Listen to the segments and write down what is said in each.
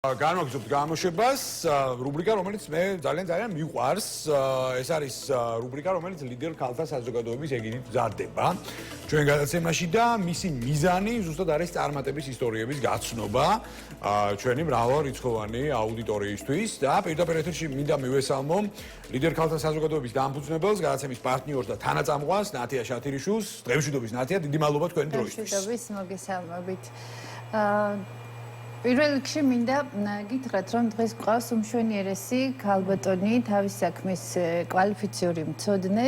განვაგრძობთ გამოშვებას რუბრიკა რომელიც მე ძალიან მიყვარს ეს არის რუბრიკა რომელიც ლიდერ ქალთა საზოგადოების ეგიდით მზადდება ჩვენ გადაცემაში და მისი მიზანი ზუსტად არის წარმატების ისტორიების გაცნობა ჩვენი მრავალრიცხოვანი აუდიტორიისთვის და პირდაპირ ეთერში მინდა მივესალმო ლიდერ ქალთა საზოგადოების დამფუძნებელს გადაცემის პარტნიორს და თანაწამყვანს ნათია შათირიშვილს დღევშვიდობის ნათია დიდი მადლობა თქვენი დროისთვის დღევშვიდობის მოგესალმებით პირველ რიგში მინდა გითხრათ, რომ დღეს გვყავს უმშვენიერესი ქალბატონი, თავის საქმის კვალიფიციური მცოდნე,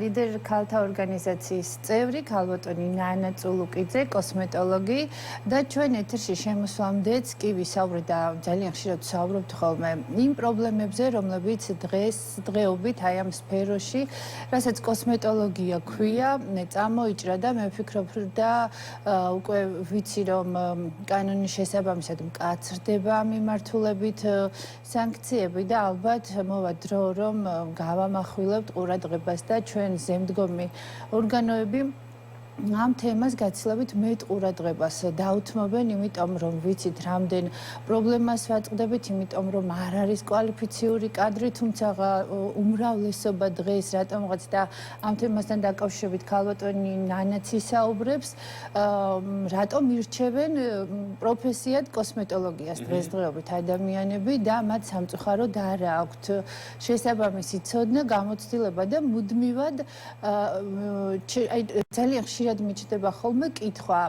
ლიდერ ქალთა ორგანიზაციის წევრი, ქალბატონი ნანა წულუკიძე, კოსმეტოლოგი და ჩვენ ეთერში შემოსვლამდეც კი ვისაუბრეთ და ძალიან ხშირად ვსაუბრობთ ხოლმე იმ პრობლემებზე, რომლებიც დღეობით აი ამ სფეროში, რასაც კოსმეტოლოგია ქვია, წამოიჭრა და მე ვფიქრობ და უკვე ვიცი რომ კანონის შესაბამისად მკაცრდება მიმართულებით სანქციები და ალბათ მოვა დრო რომ გავამახვილებთ ყურადღებას და ჩვენ ზემდგომი ორგანოები ამ თემას გაცილებით მეტ ყურადღებას დაუთმობენ, იმიტომ რომ ვიცით რამდენ პრობლემას ვაწყდებით, იმიტომ რომ არ არის კვალიფიციური კადრი, თუმცა უმრავლესობა დღეს რატომღაც და ამ თემასთან დაკავშირებით ქალბატონი ნანაც ისაუბრებს, რატომ ირჩევენ პროფესიად კოსმეტოლოგიას დღესდღეობით ადამიანები და მათ სამწუხაროდ არ აქვთ შესაბამისი ცოდნა, გამოცდილება და მუდმივად ძალიან ხშირად მიჩნდება ხოლმე კითხვა,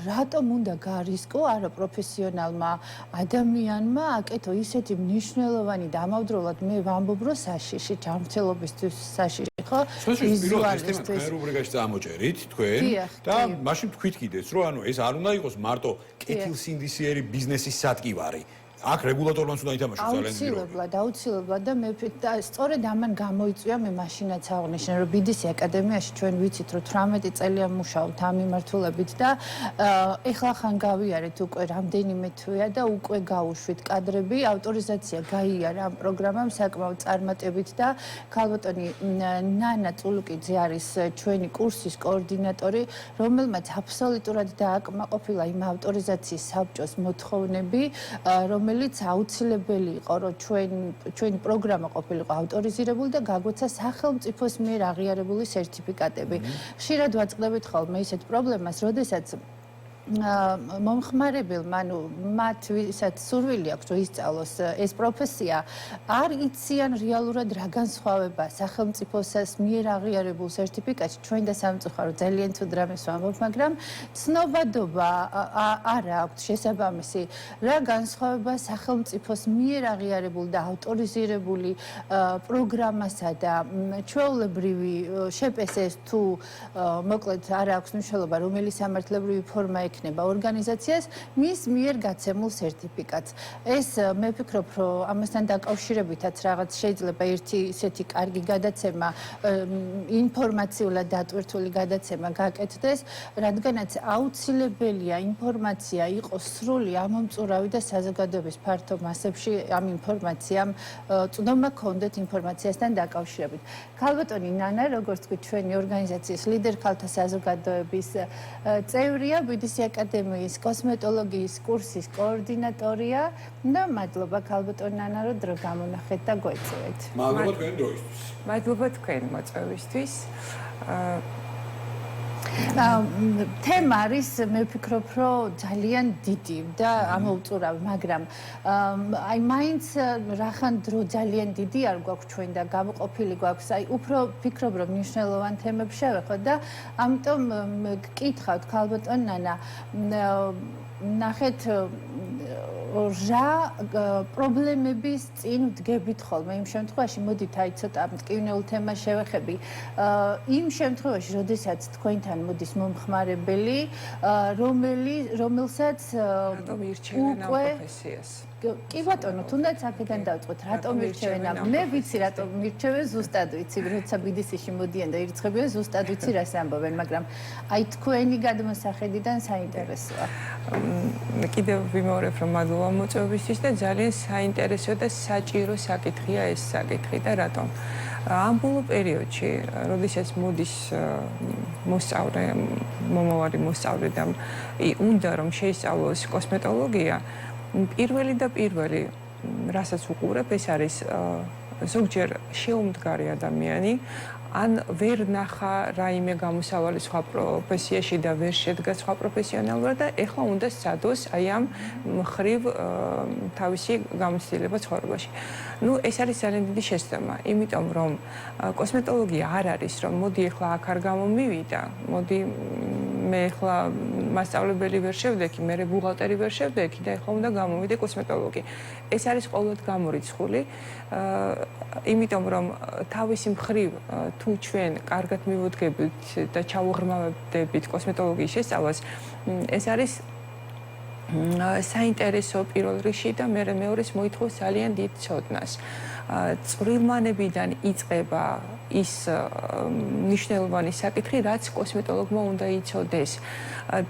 რატომ უნდა გარისკო არა პროფესიონალმა ადამიანმა აკეთო ისეთი მნიშვნელოვანი დამავდროულად მე ვამბობ რომ საშიში ჯანმრთელობისთვის საშიში ხო ვიზუალისტვის რუბრიკაში წამოჭერით თქვენ და მაშინ თქვით კიდეც რომ ანუ ეს არ უნდა იყოს მარტო კეთილსინდისიერი ბიზნესის სატკივარი აქ რეგულატორმაც უნდა ითამაშოს ძალიან აუცილებლად და მე სწორედ ამან გამოიწვია მე მაშინაც აღნიშნე რომ BDC აკადემიაში ჩვენ ვიცით რომ 18 წელია მუშაობთ ამ მიმართულებით და ეხლა ხან გავიარეთ უკვე რამდენიმე თვეა და უკვე გაუშვით კადრები ავტორიზაცია გაიარა ამ პროგრამამ საკმაოდ წარმატებით და ქალბატონი ნანა წულუკიძე არის ჩვენი კურსის კოორდინატორი რომელმაც აბსოლუტურად დააკმაყოფილა იმ ავტორიზაციის საბჭოს მოთხოვნები რომელიც აუცილებელი იყო რომ ჩვენი პროგრამა ყოფილიყო ავტორიზირებული და გაგვეცა სახელმწიფოს მიერ აღიარებული სერტიფიკატები. ხშირად ვაწყდებით ხოლმე ისეთ პრობლემას, როდესაც მომხმარებელმა, ანუ მათ ვისაც სურვილი აქვს რომ ისწავლოს ეს პროფესია, არ იციან რეალურად რა განსხვავება სახელმწიფოსას მიერ აღიარებულ სერტიფიკატში, ჩვენ და სამწუხაროდ ძალიან თუ დრამის ვამბობ, მაგრამ ცნობადობა არ აქვს შესაბამისი რა განსხვავება სახელმწიფოს მიერ აღიარებულ და ავტორიზირებული პროგრამასა და ჩვეულებრივი შეპესეს თუ მოკლედ არ აქვს მნიშვნელობა რომელი სამართლებრივი ფორმა ექნება ორგანიზაციას მის მიერ გაცემულ სერტიფიკატს. ეს მე ვფიქრობ, რომ ამასთან დაკავშირებითაც რაღაც შეიძლება ერთი ისეთი კარგი გადაცემა, ინფორმაციულად დატვირთული გადაცემა გაკეთდეს, რადგანაც აუცილებელია ინფორმაცია იყოს სრული, ამომწურავი და საზოგადოების ფართო მასებში ამ ინფორმაციამ წვდომა ჰქონდეთ ინფორმაციასთან დაკავშირებით. ქალბატონი ნანა, როგორც თქვით, ჩვენი ორგანიზაციის ლიდერ ქალთა საზოგადოების წევრია, BDC აკადემიის კოსმეტოლოგიის კურსის კოორდინატორია და მადლობა ქალბატონ ნანა რომ დრო გამონახეთ და გვეწევით. მადლობა თქვენი დროისთვის. მადლობა თქვენ მოწვევისთვის. თემა არის მე ვფიქრობ რომ ძალიან დიდი და ამოუწურავი, მაგრამ აი მაინც რახან დრო ძალიან დიდი არ გვაქვს ჩვენ და გამოყოფილი გვაქვს. აი უფრო ვფიქრობ რომ მნიშვნელოვან თემებს შევეხოთ და ამიტომ გკითხავთ ქალბატონ ნანა ნახეთ რა პრობლემების წინ ვდგებით ხოლმე იმ შემთხვევაში მოდით აი ცოტა მტკივნეულ თემას შევეხები იმ შემთხვევაში როდესაც თქვენთან მოდის მომხმარებელი რომელსაც ირჩევენ ამ პროფესიას კი ბატონო, თუნდაც აქედან დავწყოთ, რატომ მირჩევენ ამ? მე ვიცი, რატომ მირჩევენ, ზუსტად ვიცი, როცა BDC-ში მოდიან და ირიცხებიან, ზუსტად ვიცი, რას ამბობენ, მაგრამ აი თქვენი გადმოსახედიდან საინტერესოა. კიდევ ვიმეორებ, რომ მადლობა მოწვევისთვის და ძალიან საინტერესო და საჭირო საკითხია ეს საკითხი და რატომ? ამ ბოლო პერიოდში, როდესაც მოდის მოსწავლე, მომავალი მოსწავლე და უნდა რომ შეისწავლოს კოსმეტოლოგია, პირველი და პირველი, რასაც უყურებ, ეს არის ზოგჯერ შეუმდგარი ადამიანი, ან ვერ ნახა რაიმე გამოსავალი სხვა პროფესიაში და ვერ შედგა სხვა პროფესიონალურად და ეხლა უნდა სცადოს აი ამ მხრივ თავისი გამოცდილება ცხოვრებაში. ნუ ეს არის ძალიან დიდი შესწევნა, იმიტომ რომ კოსმეტოლოგია არ არის, რომ მოდი ეხლა აქ არ გამომივიდა, მოდი მე ეხლა მასწავლებელი ვერ შევდექი, მე ბუღალტერი ვერ შევდექი და ეხლა უნდა გამოვიდე კოსმეტოლოგი. ეს არის ყოველდღე გამორიცხული, იმიტომ რომ თავისი მხრივ თუ ჩვენ კარგად მივოდგებით და ჩავუღრმავდებით კოსმეტოლოგიის შესწავლას, ეს არის საინტერესო პირველ რიგში და მეორეს მოითხოვს ძალიან დიდ ცოდნას. წვრილმანებიდან იწყება ის მნიშვნელოვანი საკითხი, რაც კოსმეტოლოგმა უნდა იცოდეს.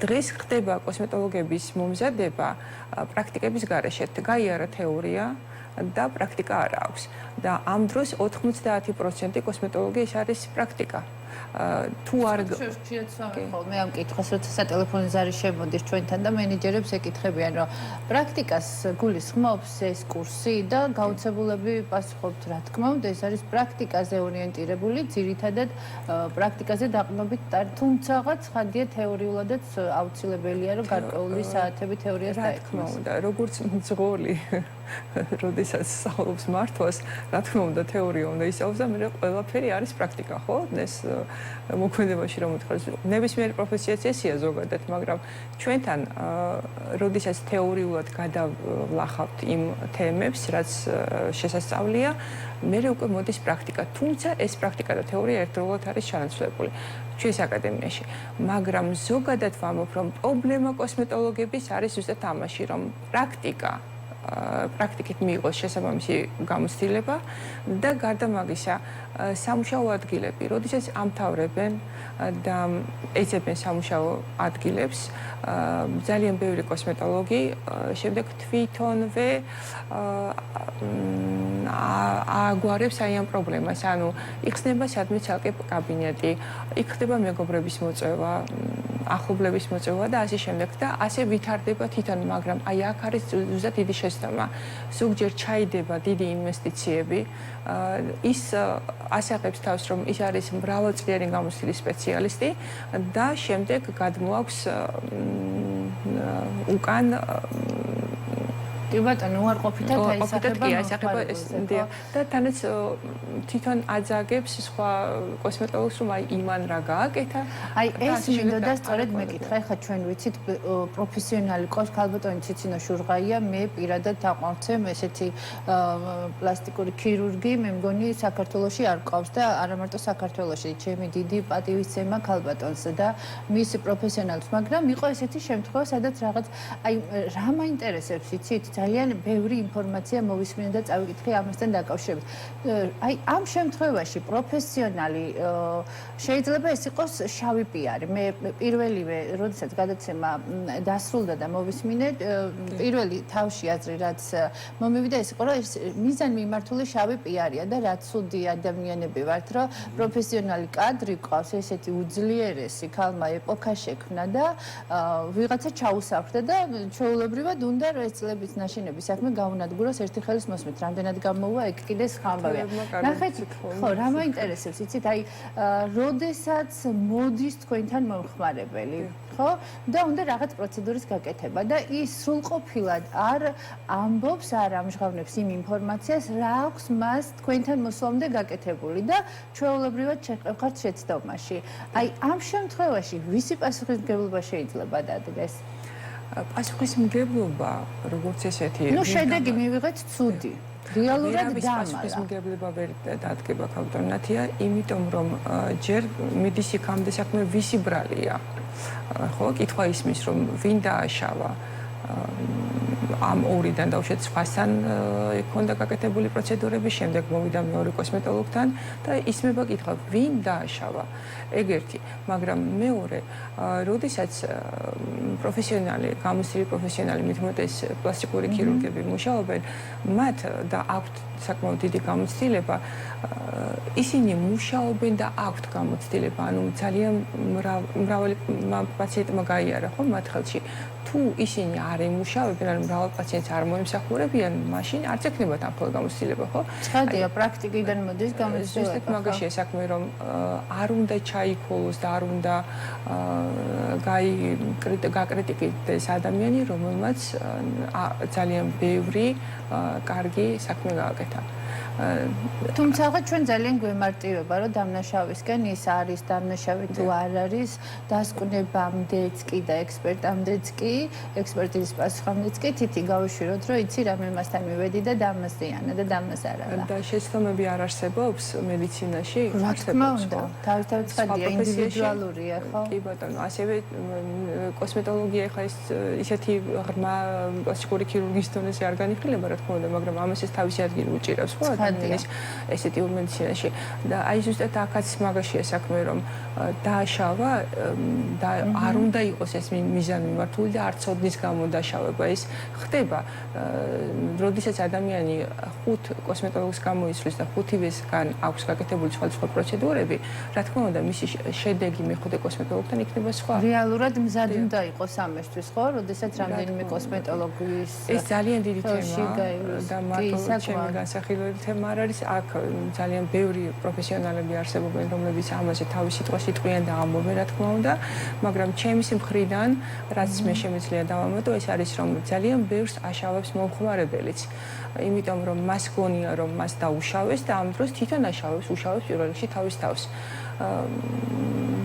დღეს ხდება კოსმეტოლოგების მომზადება პრაქტიკების გარეშე. გაიარა თეორია და პრაქტიკა არ აქვს. და ამ დროს 90% კოსმეტოლოგიის არის პრაქტიკა. თუ არ მე ამ კითხვას როცა სატელეფონო ზარი შემოდის ჩვენთან და მენეჯერებს ეკითხებიან რომ პრაქტიკას გულისხმობს ეს კურსი და გაუცებულები პასუხობთ რა თქმა უნდა ეს არის პრაქტიკაზე ორიენტირებული ძირითადად პრაქტიკაზე დაყრდნობით თუმცა ცხადია თეორიულადაც აუცილებელია რომ გარკვეული საათები თეორიას რა თქმა უნდა როგორც მძღოლი როდესაც სწავლობს მართვას რა თქმა უნდა თეორია უნდა ისწავლოს და მე ყველაფერი არის პრაქტიკა ხო ეს მოქმედებაში რომ ვთქვათ ნებისმიერი პროფესიაც ესია ზოგადად მაგრამ ჩვენთან როდესაც თეორიულად გადავლახავთ იმ თემებს რაც შესასწავლია მე უკვე მოდის პრაქტიკა თუმცა ეს პრაქტიკა და თეორია ერთდროულად არის ჩანაცვლებული ჩვენს აკადემიაში მაგრამ ზოგადად ვამბობ რომ პრობლემა კოსმეტოლოგების არის ზუსტად ამაში რომ პრაქტიკით მიიღოს შესაბამისი გამოცდილება და გარდა მაგისა სამუშაო ადგილები, როდესაც ამთავრებენ და ეძებენ სამუშაო ადგილებს, ძალიან ბევრი კოსმეტოლოგი შემდეგ თვითონვე აგვარებს აი ამ პრობლემას, ანუ იხსნება სადმე ცალკე კაბინეტი, იქ ხდება მეგობრების მოწვევა, ახლობლების მოწვევა და ასე შემდეგ და ასე ვითარდება თვითონ, მაგრამ აი აქ არის ზუსტად დიდი შესწავლა. ზოგჯერ ჩაიდება დიდი ინვესტიციები, ის ასახებს თავს, რომ ის არის მრავალწლიანი გამოცდილების სპეციალისტი და შემდეგ გადმოაქვს უკან კი ბატონო, უარყოფითად აისახება ეს და თანაც თვითონ აძაგებს სხვა კოსმეტოლოგს რომ აი იმან რა გააკეთა. აი ეს მინდოდა სწორედ მეკითხა, ეხლა ჩვენ ვიცით პროფესიონალი ქალბატონი ციცინო შურღაია, მე პირადად დაყვავცემ ესეთი პლასტიკური ქირურგი, მე მგონი საქართველოში არ ყავს და არა მარტო საქართველოში, ჩემი დიდი პატივისცემა ქალბატონს და მის პროფესიონალს, მაგრამ იყო ესეთი შემთხვევა, სადაც რაღაც აი რა მაინტერესებს იცით? ძალიან ბევრი ინფორმაცია მოვისმინე და წავიკითხე ამასთან დაკავშირებით. აი ამ შემთხვევაში პროფესიონალი შეიძლება ეს იყოს შავი პიარი. მე პირველივე, როდესაც გადაცემა დასრულდა და მოვისმინე, პირველი თავში აზრი რაც მომივიდა ეს იყო, რომ ეს მიზანმიმართული შავი პიარია და რა ცუდი ადამიანები ვართ, რომ პროფესიონალი კადრი ყავს, ესეთი უძლიერესი ქალმა ეპოქა შექმნა და ვიღაცა ჩაუსაფრდა და ჩვეულებრივად უნდა რომ ეს წლების ნაშენების საქმე გაუნადგუროს ერთი ხელის მოსმით. რამდენად გამოვა ეგ კიდეს ხამბავია. ნახეთ, ხო, რა მაინტერესებს, იცით, აი, როდესაც მოდის თქვენთან მომხმარებელი, ხო? და უნდა რაღაც პროცედურის გაკეთება და ის სრულყოფილად არ ამბობს, არ ამჟღავნებს იმ ინფორმაციას, რა აქვს მას თქვენთან მოსვლამდე გაკეთებული და ჩვეულებრივად შეყევხართ შეცდომაში. აი, ამ შემთხვევაში ვისი პასუხისმგებლობა შეიძლება დადგეს? პასუხისმგებლობა, როგორც ესეთი. ნუ შედეგი მივიღეთ ცუდი. რეალურად დამალა. პასუხისმგებლობა ვერ დადგება ქალბატონათია, იმიტომ რომ ჯერ მიდის იქამდე საქმე ვისი ბრალია. ხო, კითხვა ისმის რომ ვინ დააშავა ამ ორიდან დავუშვათ სხვასთან იქონდა გაკეთებული პროცედურები, შემდეგ მოვიდა მეორე კოსმეტოლოგთან და ისმება კითხვა ვინ დააშავა. ეგ ერთი, მაგრამ მეორე, როდესაც პროფესიონალი, გამოცდილი პროფესიონალი, მithumetes პლასტიკური ქირურგები მუშაობენ, მათ და აქვთ საკმაოდ დიდი გამოცდილება, ისინი მუშაობენ და აქვთ გამოცდილება, ანუ ძალიან მრავალი პაციენტმა გაიარა ხო მათ ხელში. თუ ისინი არ ემუშავებენ, ან მრავალ პაციენტს არ მოემსახურებიან, მაშინ არც ექნება დამხმარე გამოცდილება, ხო? ცხადია, პრაქტიკიდან მოდის გამოცდილება. ზუსტად მაგაშია საქმე, რომ არ უნდა ჩაიქოლოს და არ უნდა გაკრიტიკდეს ადამიანი, რომელმაც ძალიან ბევრი კარგი საქმე გააკეთა. თუმცა ჩვენ ძალიან გვემარტივება, რომ დამნაშავისკენ ის არის დამნაშავი თუ არ არის, დასკვნებამდეც კი და ექსპერტამდეც კი, ექსპერტიზის პასუხამდეც კი თითი გავუშვიროთ, რომ იცი რამე მასთან მივედი და დამასდიანა და დამას არ არა. და შეცდომები არ არსებობს მედიცინაში? რა თქმა უნდა, თავისთავად ცხადია, ინდივიდუალურია, ხო? კი ბატონო, ასევე კოსმეტოლოგია ხა ის ისეთი ღრმა პლასტიკური ქირურგიის დონეზე არ განიხილება, რა თქმა უნდა, მაგრამ ამას ეს თავისი ადგილი უჭირავს, ხო? ადამიანის ესეთიურ მედიცინაში და აი ზუსტად აქაც მაგაშია საქმე, რომ დააშავა და არ უნდა იყოს ეს მიზანი მიმართული და არც ოდნის გამო დაშავება ის ხდება. როდესაც ადამიანი 5 კოსმეტოლოგს გამოისვლის და 5-ვესგან აქვს გაკეთებული სხვადასხვა პროცედურები, რა თქმა უნდა, მისი შედეგი მეხუთე კოსმეტოლოგთან იქნება სხვა. რეალურად მზად უნდა იყოს ამისთვის, ხო? როდესაც რამდენიმე კოსმეტოლოგის ეს ძალიან დიდი თემაა და მარტო ჩემი განსახილველი თემა არ არის. აქ ძალიან ბევრი პროფესიონალები არსებობენ, რომლებიც ამაზე თავის სიტყვას იტყვიან და ამბობენ, რა თქმა უნდა, მაგრამ ჩემის მხრიდან, რაც მე შემიძლია დავამატო, ეს არის, რომ ძალიან ბევრს აშავებს მომხმარებელიც. იმიტომ რომ მას გონია, რომ მას დაუშავეს და ამ დროს თვითონ აშავებს, უშავებს პირველ რიგში თავის თავს.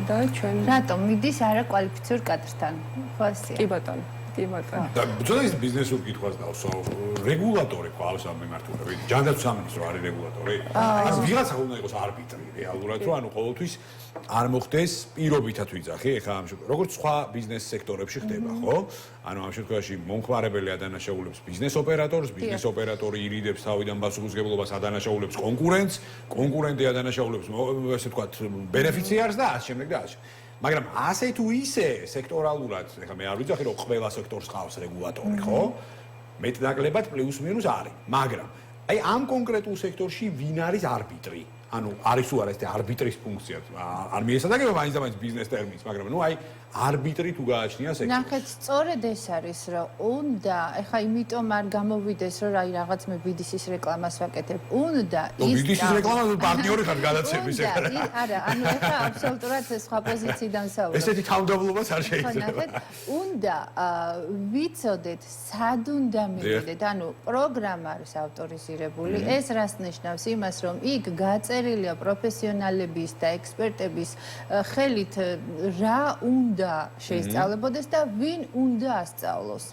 და ჩვენ რატომ მიდის არაკვალიფიციურ კადრთან? ხო ასეა. კი ბატონო. და ბრძოლის ბიზნესურ კითხვას დავსვა რეგულატორი ყავს ამ მიმართულებით. ჯანდაცვის სამინისტრო არის რეგულატორი. ან ვიღაცა უნდა იყოს არბიტრი რეალურად, რომ ანუ ყოველთვის არ მოხდეს პირობითად ვიძახი, ეხლა ამ შემთხვევაში როგორც სხვა ბიზნეს სექტორებში ხდება, ხო? ანუ ამ შემთხვევაში მომხმარებელი ადანაშაულებს ბიზნეს ოპერატორს, ბიზნეს ოპერატორი ირიდებს თავიდან პასუხისმგებლობას ადანაშაულებს კონკურენტს, კონკურენტი ადანაშაულებს ესე ვთქვათ ბენეფიციარს და ასე შემდეგ და ასე. მაგრამ ასე თუ ისე სექტორალურად, ეხლა მე არ ვიცი, რომ ყველა სექტორს ყავს რეგულატორი, ხო? მეტნაკლებად პლუს მინუს არის, მაგრამ აი ამ კონკრეტულ სექტორში ვინ არის არბიტრი? ანუ არის თუ არა ეს არბიტრის ფუნქცია? არ მიესადაგება მაინც და მაინც ბიზნეს ტერმინს, მაგრამ ნუ აი არბიტრი თუ გააჩნია სექტორს. ნახეთ, სწორედ ეს არის, რომ უნდა, ეხა იმიტომ არ გამოვიდეს, რომ აი რაღაც მე BDC-ის რეკლამას ვაკეთებ. უნდა ის BDC-ის რეკლამა პარტნიორი ხარ გადაცემის ეხლა. არა, ანუ ეხლა აბსოლუტურად სხვა პოზიციიდან ვსაუბრობ. ესეთი თავმდაბლობას არ შეიძლება. ნახეთ, უნდა ვიცოდეთ, სად უნდა მივიდეთ, ანუ პროგრამა არის ავტორიზირებული. ეს რას ნიშნავს? იმას, რომ იქ გაწერილია პროფესიონალების და ექსპერტების ხელით რა უნდა შეისწავლებოდეს და ვინ უნდა ასწავლოს.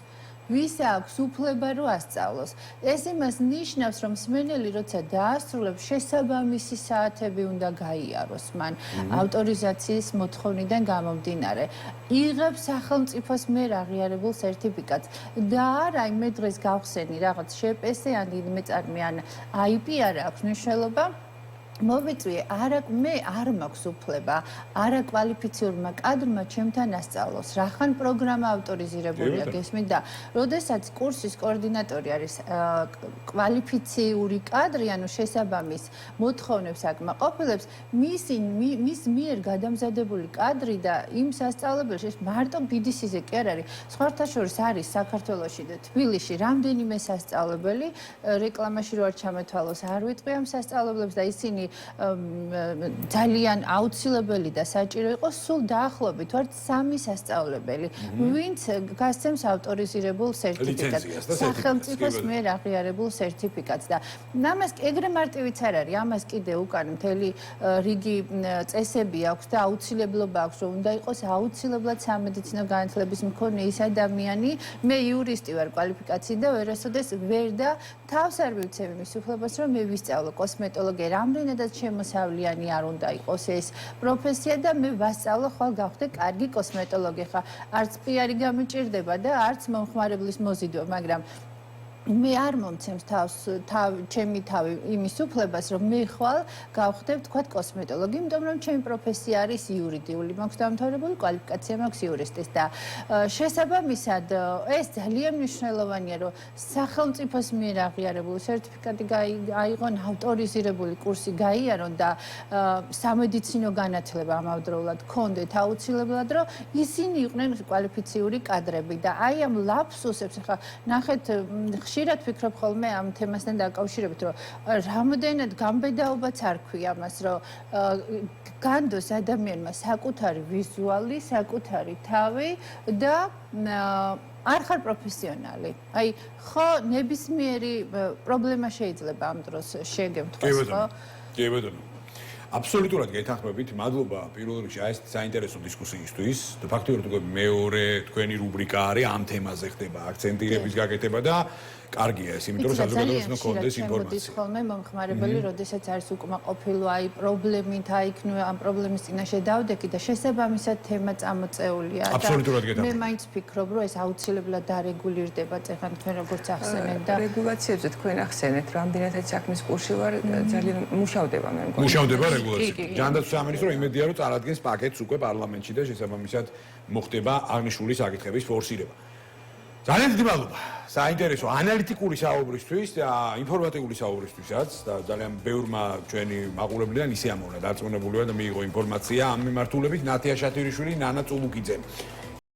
ვის აქვს უფლება რომ ასწავლოს. ეს იმას ნიშნავს, რომ მსმენელი როცა დაასრულებს, შესაბამისი საათები უნდა გაიაროს მან ავტორიზაციის მოთხოვნიდან გამომდინარე. იღებს სახელმწიფოს მიერ აღიარებულ სერტიფიკატს და არა მე დღეს გავხსენი რაღაც შეპესე ან მეწარმე ან IPR აქვს მნიშვნელობა. მოვიწვიე, მე არ მაქვს უფლება არაკვალიფიციურმა კადრმა ჩემთან ასწავლოს. რახან პროგრამა ავტორიზირებულია გესმით და როდესაც კურსის კოორდინატორი არის კვალიფიციური კადრი, ანუ შესაბამის მოთხოვნებს აკმაყოფილებს, მის მიერ გადამზადებული კადრი და იმ სასწავლებელში მარტო BDC-ზე კი არ არის. სხვაერთაშორის არის საქართველოში და თბილისში რამდენიმე სასწავლებელი, რეკლამაში რო არ ჩამეთვალოს, არ ვიტყვი ამ სასწავლებლებს და ისინი ძალიან აუცილებელი და საჭირო იყო სულ დაახლოებით ვართ 3 სასწავლებელი, ვინც გასცემს ავტორიზირებულ სერტიფიკატს, სახელმწიფოს მიერ აღიარებულ სერტიფიკატს და ამას ეგრე მარტივიც არ არის, ამას კიდე უკან მთელი რიგი წესები აქვს და აუცილებლობა აქვს, რომ უნდა იყოს აუცილებლად სამედიცინო განათლების მქონე ის ადამიანი, მე იურისტი ვარ კვალიფიკაციით და ვერასოდეს ვერ და თავს არ მივცემ იმის უფლებას, რომ მე ვისწავლო კოსმეტოლოგია, რამდენადაც შემოსავლიანი არ უნდა იყოს ეს პროფესია და მე ვასწავლო ხვალ გავხდე კარგი კოსმეტოლოგი. ხა არც პიარი გამიჭირდება და არც მომხმარებლის მოზიდვა, მაგრამ მე არ მომცემს ჩემი თავი იმის უფლებას, რომ მე ხვალ გავხდებ თქვა კოსმეტოლოგი, იმიტომ რომ ჩემი პროფესია არის იურიდიული, მაქვს დამთავრებული კვალიფიკაცია, მაქვს იურისტის და შესაბამისად ეს ძალიან მნიშვნელოვანია, რომ სახელმწიფოს მიერ აღიარებული სერტიფიკატი აიღონ, ავტორიზირებული კურსი გაიარონ და სამედიცინო განათლება ამავდროულად ქონდეთ აუცილებლად, რომ ისინი იყვნენ კვალიფიციური კადრები და აი ამ ლაფსუსებს ახლა ნახეთ ხშირად ვფიქრობ ხოლმე ამ თემასთან დაკავშირებით, რომ რამდენად გამბედაობაც არ ქვია მას, რომ განდოს ადამიანმა საკუთარი ვიზუალი, საკუთარი თავი და არ ხარ პროფესიონალი. აი, ხო, ნებისმიერი პრობლემა შეიძლება ამ დროს შეგემთხვას, ხო? კი ბატონო. აბსოლუტურად გეთანხმებით. მადლობა პირველ რიგში ეს საინტერესო დისკუსიისთვის. და ფაქტობრივად უკვე მეორე თქვენი რუბრიკა არის ამ თემაზე ხდება აქცენტირების გაკეთება და კარგია ეს, იმიტომ რომ საზოგადოებას უნდა კონდეს ინფორმაცია. ხოლმე მომხმარებელი, როდესაც არის უკმაყოფილო, აი პრობლემით, აი იქნებ ამ პრობლემის წინაშე დავდექი და შესაბამისად თემა წამოწეულია. აბსოლუტურად გეთანხმებით. მე მაინც ვფიქრობ, რომ ეს აუცილებლად დარეგულირდება, წეხან თქვენ როგორც ახსენებთ და რეგულაციებზე თქვენ ახსენეთ, რამდენადაც საქმის კურსი ვარ, ძალიან მუშავდება მე მგონი. მუშავდება რეგულაცია. ჯანდაცვის სამინისტრო იმედია, რომ წარადგენს პაკეტს უკვე პარლამენტში და შესაბამისად მოხდება აღნიშნული საკითხების ფორსირება. ძალიან დიდი მადლობა. საინტერესო ანალიტიკური საუბრისთვის და ინფორმატიული საუბრისთვისაც და ძალიან ბევრმა ჩვენი მაყურებლიდან ისე ამოვნა დარწმუნებული ვარ და მიიღო ინფორმაცია ამ მიმართულებით ნათია შათირიშვილი, ნანა წულუკიძე.